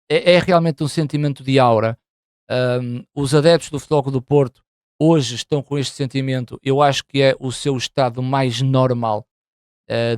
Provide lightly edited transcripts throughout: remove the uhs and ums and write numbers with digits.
é realmente um sentimento de aura. Os adeptos do Futebol Clube do Porto hoje estão com este sentimento. Eu acho que é o seu estado mais normal,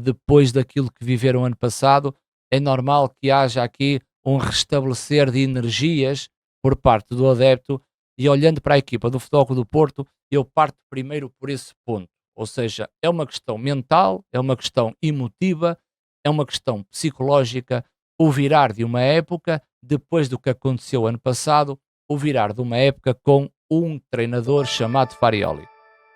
depois daquilo que viveram ano passado. É normal que haja aqui um restabelecer de energias por parte do adepto. E olhando para a equipa do Futebol Clube do Porto, eu parto primeiro por esse ponto. Ou seja, é uma questão mental, é uma questão emotiva, é uma questão psicológica. O virar de uma época, depois do que aconteceu ano passado, o virar de uma época com um treinador chamado Farioli.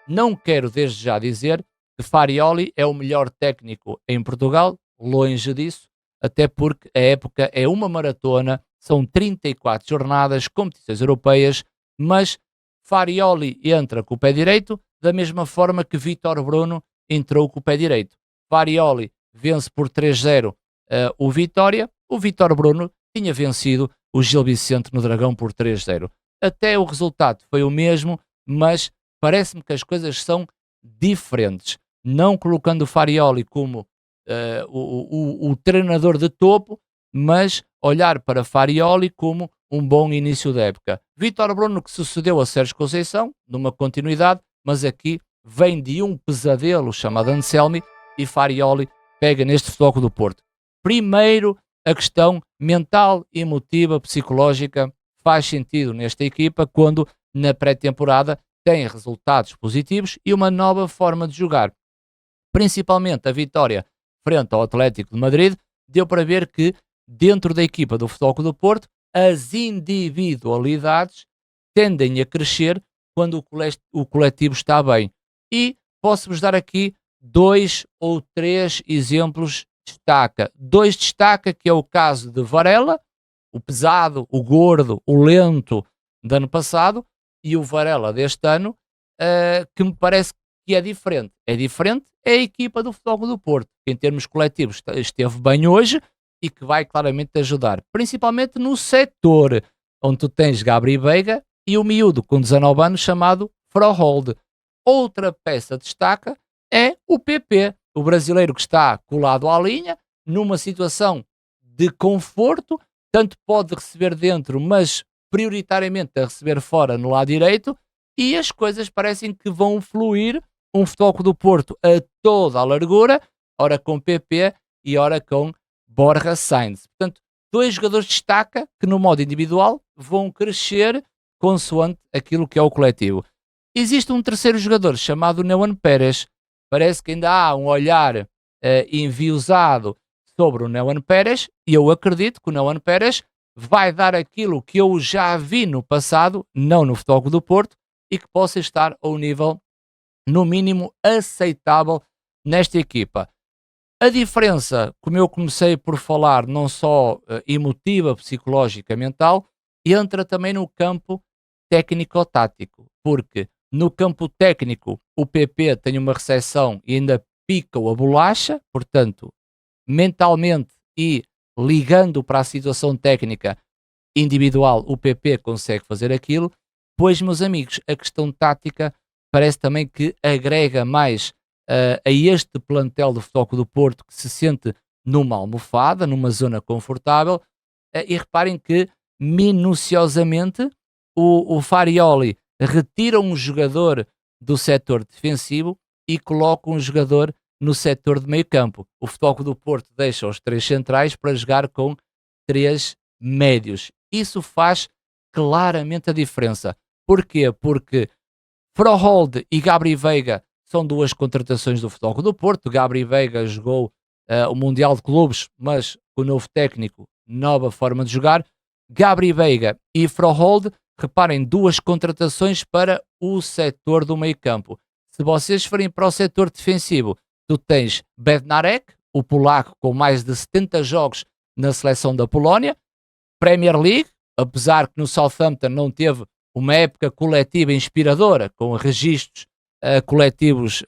Não quero desde já dizer que Farioli é o melhor técnico em Portugal, longe disso, até porque a época é uma maratona, são 34 jornadas, competições europeias, mas Farioli entra com o pé direito, da mesma forma que Vítor Bruno entrou com o pé direito. Farioli vence por 3-0 o Vitória, o Vítor Bruno tinha vencido o Gil Vicente no Dragão por 3-0. Até o resultado foi o mesmo, mas parece-me que as coisas são diferentes. Não colocando o Farioli como o treinador de topo, mas olhar para Farioli como um bom início da época. Vítor Bruno, que sucedeu a Sérgio Conceição, numa continuidade, mas aqui vem de um pesadelo chamado Anselmi e Farioli pega neste Futebol do Porto. Primeiro, a questão mental, emotiva, psicológica faz sentido nesta equipa quando na pré-temporada tem resultados positivos e uma nova forma de jogar. Principalmente a vitória frente ao Atlético de Madrid deu para ver que dentro da equipa do Futebol Clube do Porto as individualidades tendem a crescer quando o coletivo está bem. E posso-vos dar aqui 2 ou 3 exemplos destaca. 2 destaca, que é o caso de Varela, o pesado, o gordo, o lento do ano passado, e o Varela deste ano, que me parece que é diferente. É diferente é a equipa do Futebol Clube do Porto, que em termos coletivos esteve bem hoje e que vai claramente ajudar, principalmente no setor, onde tu tens Gabri Veiga e o miúdo com 19 anos chamado Frohold. Outra peça destaca é o PP, o brasileiro que está colado à linha, numa situação de conforto, tanto pode receber dentro, mas prioritariamente a receber fora no lado direito, e as coisas parecem que vão fluir. Um Futebol Clube do Porto a toda a largura, ora com PP e ora com Borja Sainz. Portanto, 2 jogadores destaca que no modo individual vão crescer consoante aquilo que é o coletivo. Existe um terceiro jogador chamado Neuan Pérez. Parece que ainda há um olhar enviosado sobre o Neuan Pérez, e eu acredito que o Neuan Pérez vai dar aquilo que eu já vi no passado, não no Futebol Clube do Porto, e que possa estar ao nível, no mínimo, aceitável nesta equipa. A diferença, como eu comecei por falar, não só emotiva, psicológica, mental, entra também no campo técnico-tático, porque no campo técnico o PP tem uma recepção e ainda pica a bolacha, portanto, mentalmente e ligando para a situação técnica individual, o PP consegue fazer aquilo. Pois, meus amigos, a questão tática parece também que agrega mais a este plantel do Futebol Clube do Porto, que se sente numa almofada, numa zona confortável. E reparem que minuciosamente o Farioli retira um jogador do setor defensivo e coloca um jogador no setor de meio campo. O Futebol Clube do Porto deixa os 3 centrais para jogar com 3 médios. Isso faz claramente a diferença. Porquê? Porque Frohold e Gabri Veiga são 2 contratações do Futebol Clube do Porto. Gabri Veiga jogou o Mundial de Clubes, mas com o novo técnico, nova forma de jogar. Gabri Veiga e Frohold, reparem, 2 contratações para o setor do meio campo. Se vocês forem para o setor defensivo, tu tens Bednarek, o polaco com mais de 70 jogos na seleção da Polónia, Premier League, apesar que no Southampton não teve uma época coletiva inspiradora, com registros coletivos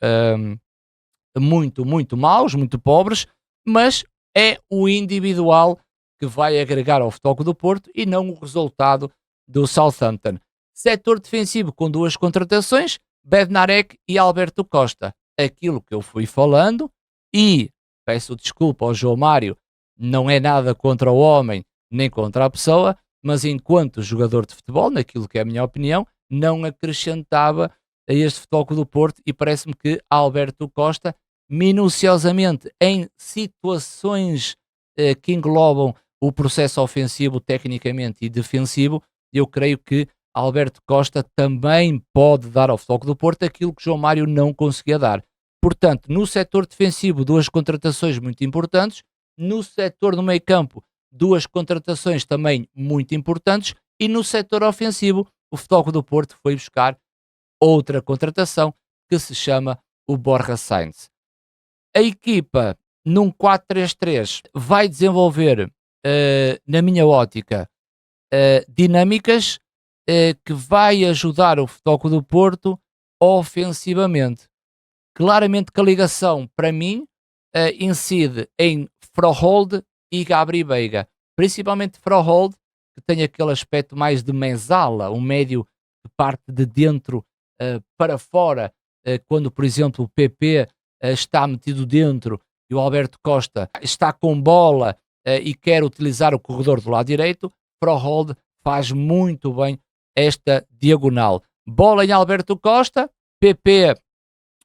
muito, muito maus, muito pobres, mas é o individual que vai agregar ao Futebol Clube do Porto e não o resultado do Southampton. Setor defensivo com 2 contratações, Bednarek e Alberto Costa. Aquilo que eu fui falando, e peço desculpa ao João Mário, não é nada contra o homem, nem contra a pessoa, mas enquanto jogador de futebol, naquilo que é a minha opinião, não acrescentava a este Futebol Clube do Porto, e parece-me que Alberto Costa, minuciosamente em situações que englobam o processo ofensivo, tecnicamente e defensivo, eu creio que Alberto Costa também pode dar ao Futebol Clube do Porto aquilo que João Mário não conseguia dar. Portanto, no setor defensivo, duas contratações muito importantes. No setor do meio-campo, duas contratações também muito importantes. E no setor ofensivo, o Futebol Clube do Porto foi buscar outra contratação que se chama o Borja Sainz. A equipa, num 4-3-3, vai desenvolver, na minha ótica, dinâmicas que vai ajudar o Futebol Clube do Porto ofensivamente. Claramente que a ligação, para mim, incide em Frohold e Gabri Veiga. Principalmente Frohold, que tem aquele aspecto mais de mezala, um médio que parte de dentro para fora, quando, por exemplo, o PP está metido dentro e o Alberto Costa está com bola e quer utilizar o corredor do lado direito. Frohold faz muito bem esta diagonal. Bola em Alberto Costa, PP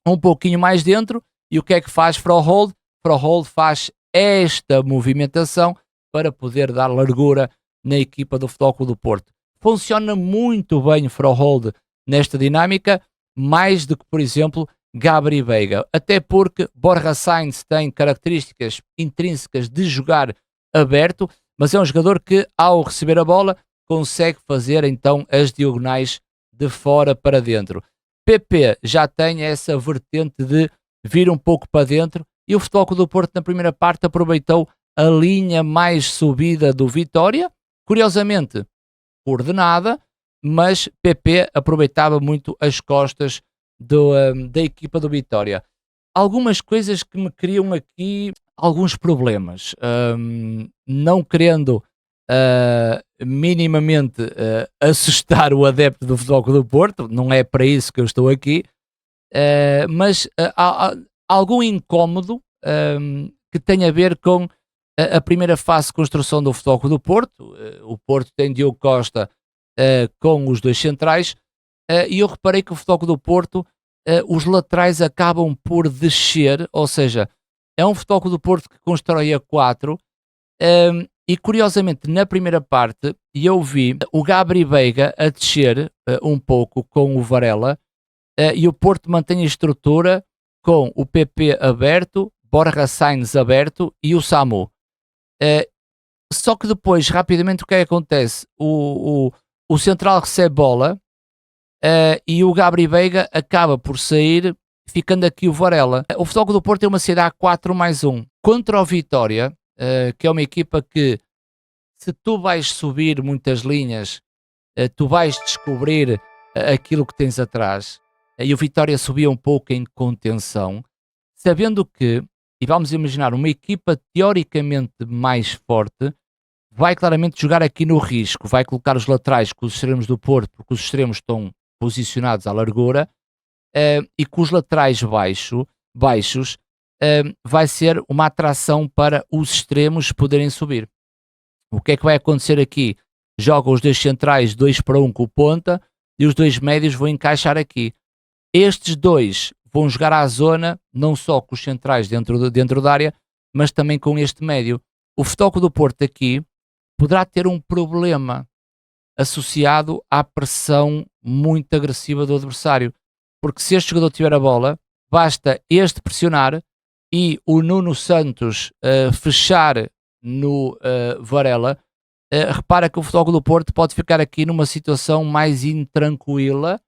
um pouquinho mais dentro, e o que é que faz Frohold? Frohold faz esta movimentação para poder dar largura na equipa do Futebol Clube do Porto. Funciona muito bem Frohold nesta dinâmica, mais do que, por exemplo, Gabri Veiga, até porque Borja Sainz tem características intrínsecas de jogar aberto, mas é um jogador que, ao receber a bola, consegue fazer então as diagonais de fora para dentro. PP já tem essa vertente de vir um pouco para dentro, e o Futebol Clube do Porto na primeira parte aproveitou a linha mais subida do Vitória, curiosamente coordenada, mas PP aproveitava muito as costas da equipa do Vitória. Algumas coisas que me criam aqui alguns problemas, não querendo minimamente assustar o adepto do Futebol Clube do Porto, não é para isso que eu estou aqui, mas há algum incómodo que tem a ver com a primeira fase de construção do Futebol Clube do Porto. O Porto tem Diogo Costa com os dois centrais, e eu reparei que o Futebol Clube do Porto, os laterais acabam por descer, ou seja, é um Futebol Clube do Porto que constrói a 4, e curiosamente na primeira parte eu vi o Gabri Veiga a descer um pouco com o Varela, e o Porto mantém a estrutura com o PP aberto, Borja Sainz aberto e o Samu. Só que depois, rapidamente, o que é que acontece? O central recebe bola, e o Gabri Veiga acaba por sair, ficando aqui o Varela. O Futebol Clube do Porto tem uma saída a 4+1 contra o Vitória, que é uma equipa que, se tu vais subir muitas linhas, tu vais descobrir aquilo que tens atrás. E o Vitória subia um pouco em contenção, sabendo que, e vamos imaginar, uma equipa teoricamente mais forte vai claramente jogar aqui no risco, vai colocar os laterais com os extremos do Porto, porque os extremos estão posicionados à largura, e com os laterais baixos, vai ser uma atração para os extremos poderem subir. O que é que vai acontecer aqui? Jogam os dois centrais 2-1 com o ponta, e os dois médios vão encaixar aqui. Estes dois vão jogar à zona, não só com os centrais dentro da área, mas também com este médio. O Futebol Clube do Porto aqui poderá ter um problema associado à pressão muito agressiva do adversário, porque se este jogador tiver a bola, basta este pressionar e o Nuno Santos fechar no Varela. Repara que o Futebol Clube do Porto pode ficar aqui numa situação mais intranquila,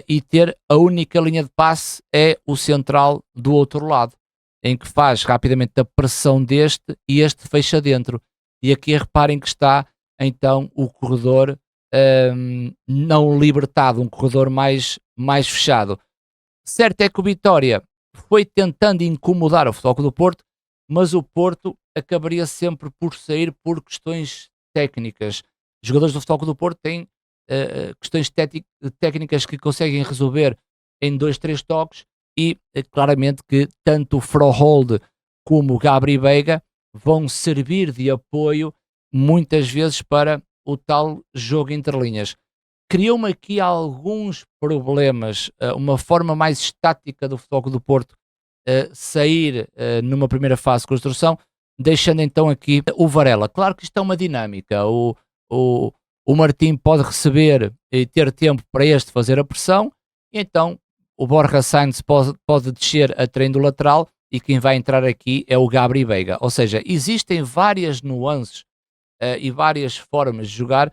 e ter a única linha de passe é o central do outro lado, em que faz rapidamente a pressão deste e este fecha dentro. E aqui reparem que está então o corredor não libertado, um corredor mais fechado. Certo é que o Vitória foi tentando incomodar o Futebol Clube do Porto, mas o Porto acabaria sempre por sair por questões técnicas. Os jogadores do Futebol Clube do Porto têm questões técnicas que conseguem resolver em 2-3 toques, e claramente que tanto o Frohold como o Gabri Veiga vão servir de apoio muitas vezes para o tal jogo entre linhas. Criou-me aqui alguns problemas, uma forma mais estática do Futebol Clube do Porto sair numa primeira fase de construção, deixando então aqui o Varela. Claro que isto é uma dinâmica, o, o Martim pode receber e ter tempo para este fazer a pressão, e então o Borja Sainz pode descer a trem do lateral, e quem vai entrar aqui é o Gabri Veiga. Ou seja, existem várias nuances e várias formas de jogar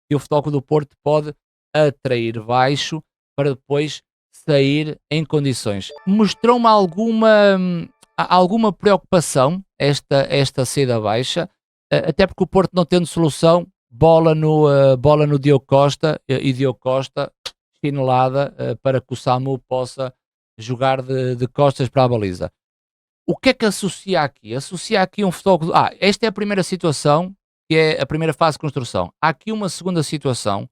que o Futebol Clube do Porto pode atrair baixo para depois sair em condições. Mostrou-me alguma preocupação esta saída baixa, até porque o Porto, não tendo solução, bola no Diogo Costa, e Diogo Costa chinelada para que o Samu possa jogar de costas para a baliza. O que é que associa aqui? Associa aqui um futebol... esta é a primeira situação, que é a primeira fase de construção. Há aqui uma segunda situação,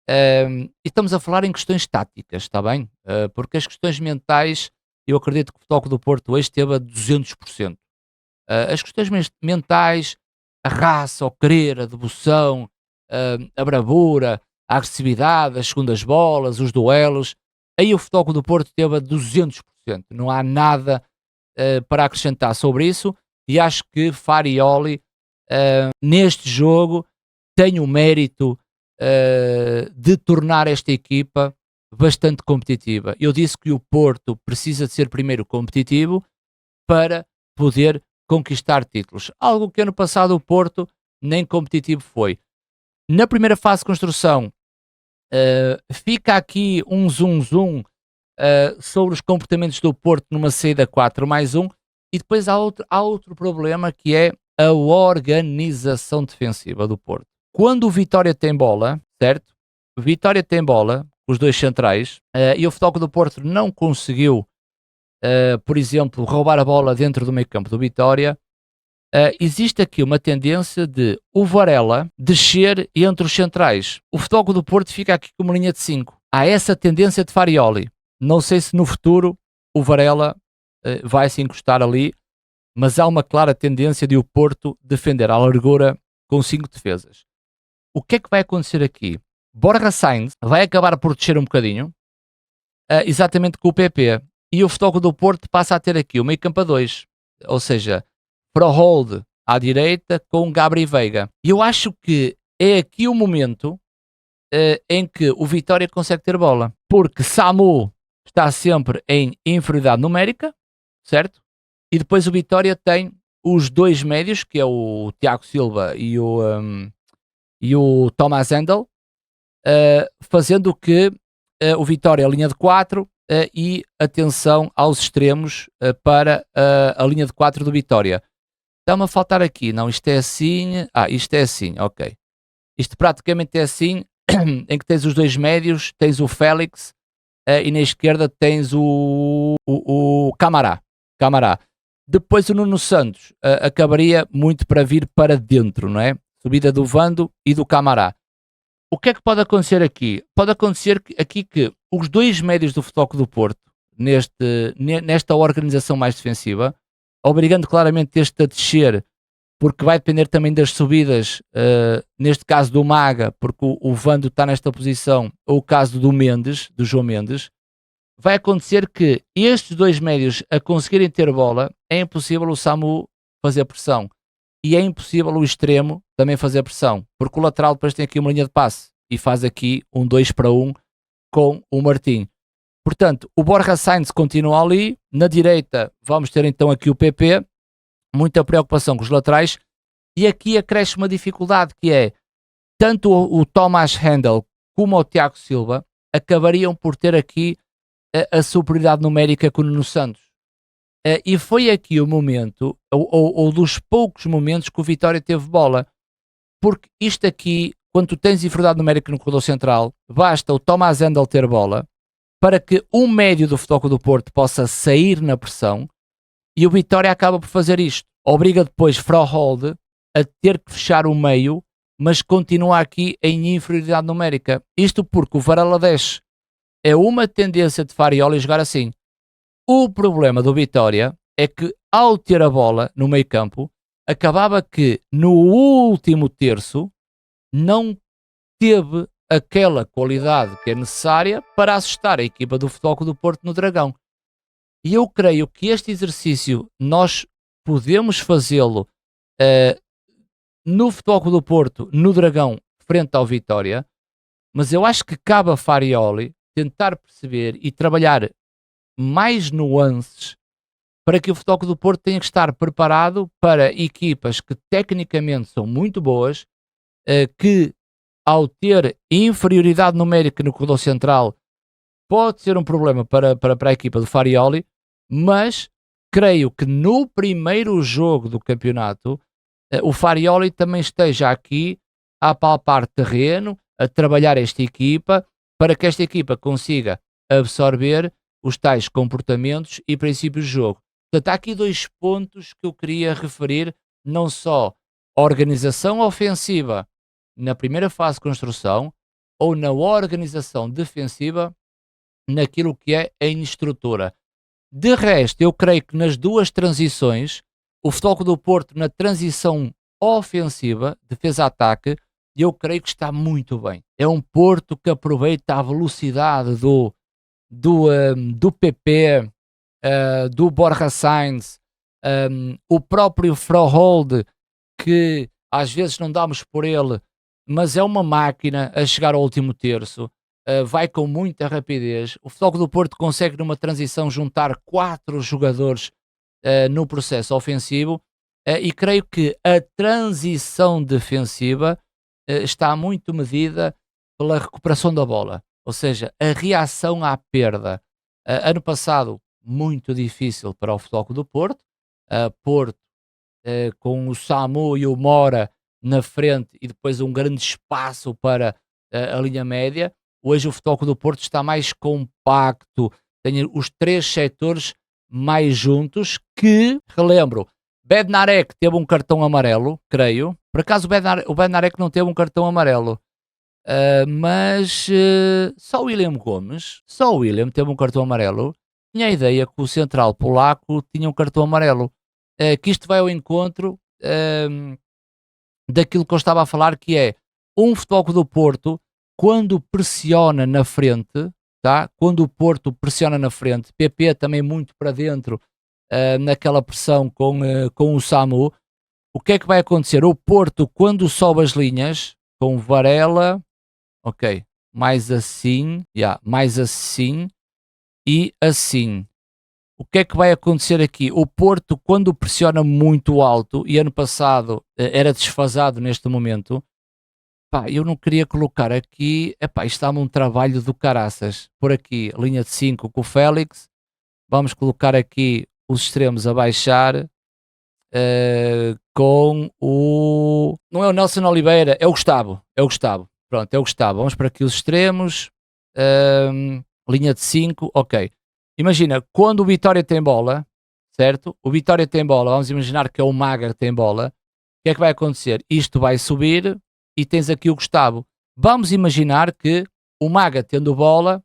e estamos a falar em questões táticas, está bem? Porque as questões mentais, eu acredito que o Futebol Clube do Porto hoje esteve a 200%. As questões mentais, a raça, o querer, a devoção, a bravura, a agressividade, as segundas bolas, os duelos, aí o Futebol Clube do Porto esteve a 200%. Não há nada para acrescentar sobre isso, e acho que Farioli neste jogo tem o mérito de tornar esta equipa bastante competitiva. Eu disse que o Porto precisa de ser primeiro competitivo para poder conquistar títulos, algo que ano passado o Porto nem competitivo foi. Na primeira fase de construção fica aqui um zoom sobre os comportamentos do Porto numa saída 4+1, e depois há outro problema, que é a organização defensiva do Porto. Quando o Vitória tem bola, certo? O Vitória tem bola, os dois centrais, e o Futebol Clube do Porto não conseguiu, por exemplo, roubar a bola dentro do meio campo do Vitória. Existe aqui uma tendência de o Varela descer entre os centrais. O Futebol Clube do Porto fica aqui com uma linha de 5. Há essa tendência de Farioli. Não sei se no futuro o Varela vai se encostar ali, mas há uma clara tendência de o Porto defender à largura com 5 defesas. O que é que vai acontecer aqui? Borja Sainz vai acabar por descer um bocadinho, exatamente com o PP, e o Futebol Clube do Porto passa a ter aqui o meio campo a 2, ou seja, Frohold à direita com Gabri Veiga. E eu acho que é aqui o momento em que o Vitória consegue ter bola, porque Samu está sempre em inferioridade numérica, certo? E depois o Vitória tem os dois médios, que é o Tiago Silva e o Thomas Hendel, fazendo que o Vitória, a linha de 4, e atenção aos extremos para a linha de 4 do Vitória. Está-me a faltar aqui, não, isto é assim, isto é assim, ok. Isto praticamente é assim, em que tens os dois médios, tens o Félix, e na esquerda tens o Camará. Depois o Nuno Santos acabaria muito para vir para dentro, não é? Subida do Vando e do Camará. O que é que pode acontecer aqui? Pode acontecer aqui que os dois médios do Futebol Clube do Porto, nesta organização mais defensiva, obrigando claramente este a descer, porque vai depender também das subidas, neste caso do Maga, porque o Vando está nesta posição, ou o caso do João Mendes, vai acontecer que estes dois médios a conseguirem ter bola, é impossível o Samu fazer pressão, e é impossível o extremo também fazer pressão, porque o lateral depois tem aqui uma linha de passe, e faz aqui um 2-1 com o Martim. Portanto, o Borja Sainz continua ali, na direita vamos ter então aqui o PP, muita preocupação com os laterais, e aqui acresce uma dificuldade, que é, tanto o Thomas Hendel como o Tiago Silva acabariam por ter aqui a superioridade numérica com o Nuno Santos. E foi aqui o momento, ou dos poucos momentos que o Vitória teve bola, porque isto aqui, quando tu tens inferioridade numérica no corredor central, basta o Thomas Hendel ter bola para que um médio do Futebol Clube do Porto possa sair na pressão, e o Vitória acaba por fazer isto. Obriga depois Frohold a ter que fechar o meio, mas continua aqui em inferioridade numérica. Isto porque o Varela desce. É uma tendência de Farioli jogar assim. O problema do Vitória é que, ao ter a bola no meio campo, acabava que no último terço não teve aquela qualidade que é necessária para assustar a equipa do Futebol Clube do Porto no Dragão. E eu creio que este exercício nós podemos fazê-lo no Futebol Clube do Porto, no Dragão, frente ao Vitória, mas eu acho que cabe a Farioli tentar perceber e trabalhar mais nuances para que o Futebol Clube do Porto tenha que estar preparado para equipas que tecnicamente são muito boas, que ao ter inferioridade numérica no corredor central pode ser um problema para a equipa do Farioli, mas creio que no primeiro jogo do campeonato o Farioli também esteja aqui a palpar terreno, a trabalhar esta equipa, para que esta equipa consiga absorver os tais comportamentos e princípios de jogo. Portanto, há aqui 2 pontos que eu queria referir, não só a organização ofensiva na primeira fase de construção, ou na organização defensiva naquilo que é a estrutura. De resto, eu creio que nas 2 transições, o Futebol Clube do Porto na transição ofensiva, defesa-ataque, eu creio que está muito bem. É um Porto que aproveita a velocidade do PP, do Borja Sainz, o próprio Frohold, que às vezes não damos por ele, mas é uma máquina a chegar ao último terço, vai com muita rapidez. O Futebol Clube do Porto consegue numa transição juntar 4 jogadores no processo ofensivo, e creio que a transição defensiva está muito medida pela recuperação da bola, ou seja, a reação à perda. Ano passado, muito difícil para o Futebol Clube do Porto, Porto com o Samu e o Mora na frente e depois um grande espaço para a linha média. Hoje o Futebol Clube do Porto está mais compacto, tem os 3 setores mais juntos, que, relembro, Bednarek teve um cartão amarelo, creio. Por acaso o Bednarek não teve um cartão amarelo, mas só o William Gomes, só o William teve um cartão amarelo. Tinha a ideia que o central polaco tinha um cartão amarelo, que isto vai ao encontro daquilo que eu estava a falar, que é um Futebol Clube do Porto, quando pressiona na frente, tá? Quando o Porto pressiona na frente, PP também muito para dentro, naquela pressão com o Samu, o que é que vai acontecer? O Porto, quando sobe as linhas, com Varela, ok, mais assim e assim. O que é que vai acontecer aqui? O Porto, quando pressiona muito alto, e ano passado era desfasado neste momento, pá, eu não queria colocar aqui, epá, isto dá-me um trabalho do caraças. Por aqui, linha de 5 com o Félix, vamos colocar aqui os extremos a baixar, com o... Não é o Nelson Oliveira, é o Gustavo. Pronto, é o Gustavo. Vamos para aqui os extremos, linha de 5, ok. Imagina, quando o Vitória tem bola, certo? O Vitória tem bola, vamos imaginar que é o Maga que tem bola. O que é que vai acontecer? Isto vai subir e tens aqui o Gustavo. Vamos imaginar que o Maga tendo bola,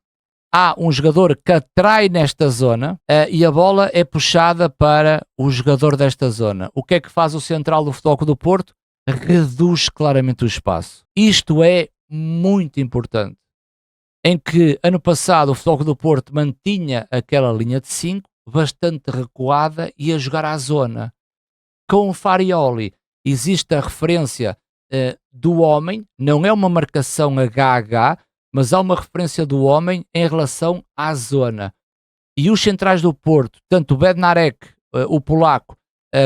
há um jogador que atrai nesta zona, e a bola é puxada para o jogador desta zona. O que é que faz o central do Futebol Clube do Porto? Reduz claramente o espaço. Isto é muito importante. Em que ano passado o Futebol Clube do Porto mantinha aquela linha de 5 bastante recuada e a jogar à zona. Com o Farioli existe a referência do homem, não é uma marcação HH, mas há uma referência do homem em relação à zona. E os centrais do Porto, tanto o Bednarek, o polaco,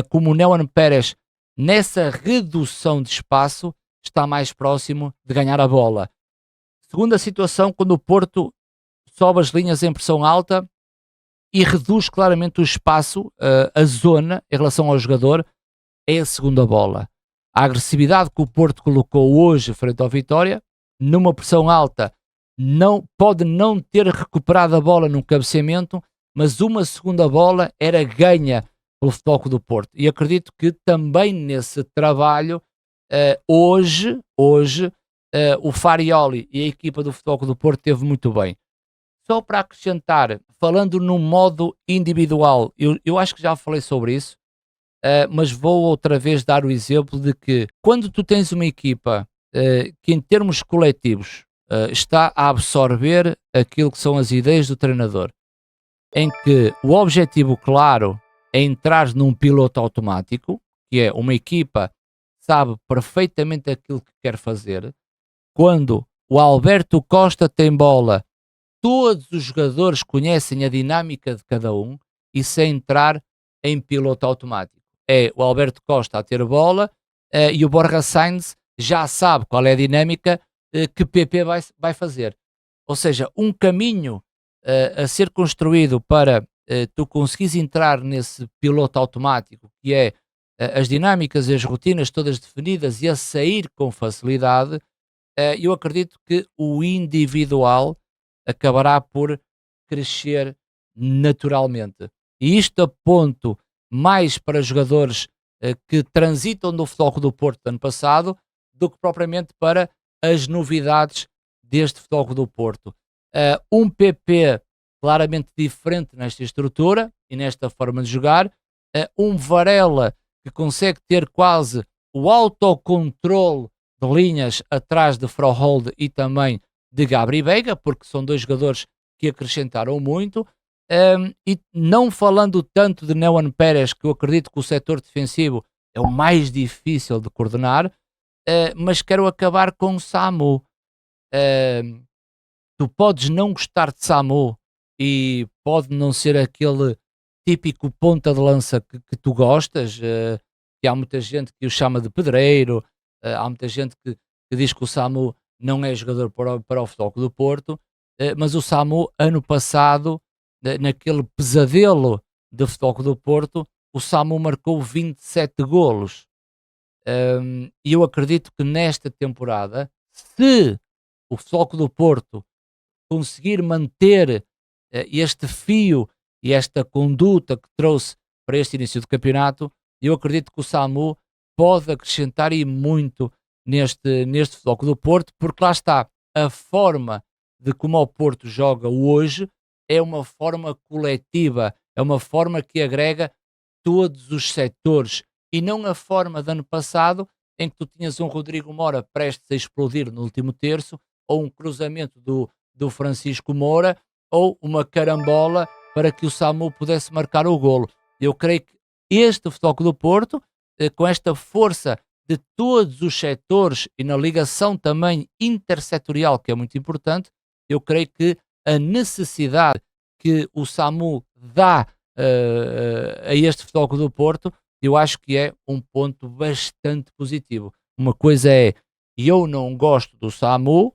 como o Neon Pérez, nessa redução de espaço, está mais próximo de ganhar a bola. Segunda situação, quando o Porto sobe as linhas em pressão alta e reduz claramente o espaço, a zona, em relação ao jogador, é a segunda bola. A agressividade que o Porto colocou hoje frente ao Vitória, numa pressão alta, pode não ter recuperado a bola no cabeceamento, mas uma segunda bola era ganha pelo Futebol Clube do Porto. E acredito que também nesse trabalho, hoje o Farioli e a equipa do Futebol Clube do Porto teve muito bem. Só para acrescentar, falando no modo individual, eu acho que já falei sobre isso, mas vou outra vez dar o exemplo de que quando tu tens uma equipa que em termos coletivos está a absorver aquilo que são as ideias do treinador, em que o objetivo claro é entrar num piloto automático, que é uma equipa que sabe perfeitamente aquilo que quer fazer. Quando o Alberto Costa tem bola, todos os jogadores conhecem a dinâmica de cada um e sem entrar em piloto automático. É o Alberto Costa a ter bola e o Borja Sainz já sabe qual é a dinâmica que PP vai fazer. Ou seja, um caminho a ser construído para tu conseguires entrar nesse piloto automático, que é as dinâmicas e as rotinas todas definidas e a sair com facilidade, eu acredito que o individual acabará por crescer naturalmente. E isto aponto mais para jogadores que transitam do Futebol Clube do Porto do ano passado do que propriamente para as novidades deste Futebol Clube do Porto. Um PP claramente diferente nesta estrutura e nesta forma de jogar, um Varela que consegue ter quase o autocontrole de linhas atrás de Frohold e também de Gabri Veiga, porque são dois jogadores que acrescentaram muito. E não falando tanto de Neuen Pérez, que eu acredito que o setor defensivo é o mais difícil de coordenar, mas quero acabar com o Samu. Tu podes não gostar de Samu e pode não ser aquele típico ponta de lança que tu gostas, que há muita gente que o chama de pedreiro, há muita gente que diz que o Samu não é jogador para o Futebol Clube do Porto, mas o Samu, ano passado, naquele pesadelo de Futebol Clube do Porto, o Samu marcou 27 golos. E eu acredito que nesta temporada, se o Futebol Clube do Porto conseguir manter este fio e esta conduta que trouxe para este início do campeonato, eu acredito que o Samu pode acrescentar e muito neste Futebol Clube do Porto, porque lá está, a forma de como o Porto joga hoje é uma forma coletiva, é uma forma que agrega todos os setores e não a forma de ano passado em que tu tinhas um Rodrigo Moura prestes a explodir no último terço ou um cruzamento do Francisco Moura ou uma carambola para que o Samu pudesse marcar o golo. Eu creio que este Futebol Clube do Porto, com esta força de todos os setores e na ligação também intersetorial, que é muito importante, eu creio que a necessidade que o Samu dá a este Futebol Clube do Porto, eu acho que é um ponto bastante positivo. Uma coisa é, eu não gosto do Samu,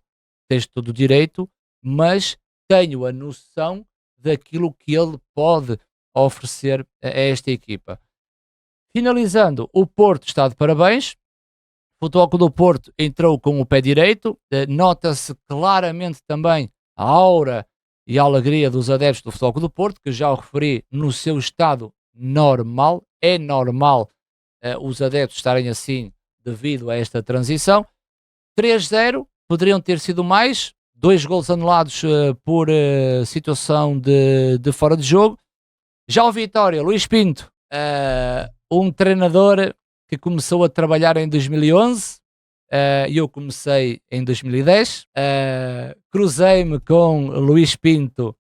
tens todo o direito, mas tenho a noção daquilo que ele pode oferecer a esta equipa. Finalizando, o Porto está de parabéns. O Futebol Clube do Porto entrou com o pé direito. Nota-se claramente também a aura e a alegria dos adeptos do Futebol Clube do Porto, que já o referi no seu estado normal. É normal os adeptos estarem assim devido a esta transição. 3-0, poderiam ter sido mais. 2 golos anulados por situação de fora de jogo. Já o Vitória, Luís Pinto, um treinador que começou a trabalhar em 2011, e eu comecei em 2010. Cruzei-me com Luís Pinto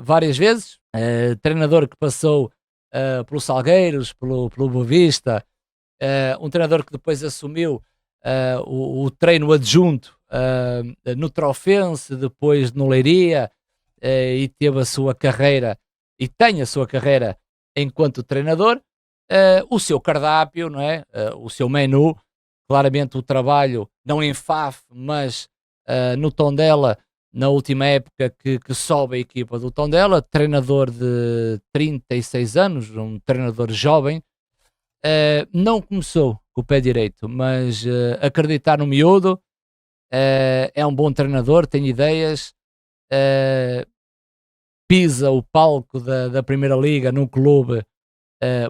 várias vezes, treinador que passou pelo Salgueiros, pelo Boa Vista, um treinador que depois assumiu o treino adjunto no Trofense, depois no Leiria, e teve a sua carreira, e tem a sua carreira enquanto treinador, o seu cardápio, não é? O seu menu, claramente o trabalho, não em Faf, mas no Tondela, na última época que sobe a equipa do Tondela, treinador de 36 anos, um treinador jovem, não começou com o pé direito, mas acreditar no miúdo, é um bom treinador, tem ideias, pisa o palco da Primeira Liga num clube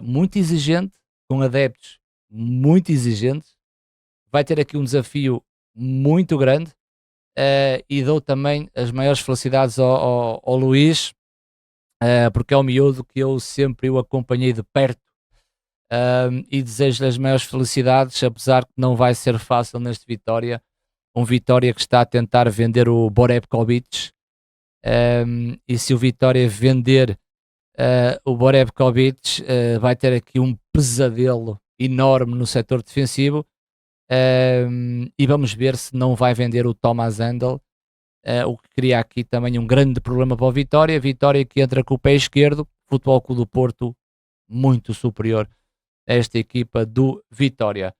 muito exigente, com adeptos muito exigentes, vai ter aqui um desafio muito grande, e dou também as maiores felicidades ao Luís, porque é um miúdo que eu sempre o acompanhei de perto, e desejo-lhe as maiores felicidades, apesar que não vai ser fácil neste Vitória. Um Vitória que está a tentar vender o Borebkovic, e se o Vitória vender o Borebkovic, vai ter aqui um pesadelo enorme no setor defensivo. E vamos ver se não vai vender o Thomas Handel, o que cria aqui também um grande problema para o Vitória. Vitória que entra com o pé esquerdo, Futebol Clube do Porto muito superior a esta equipa do Vitória.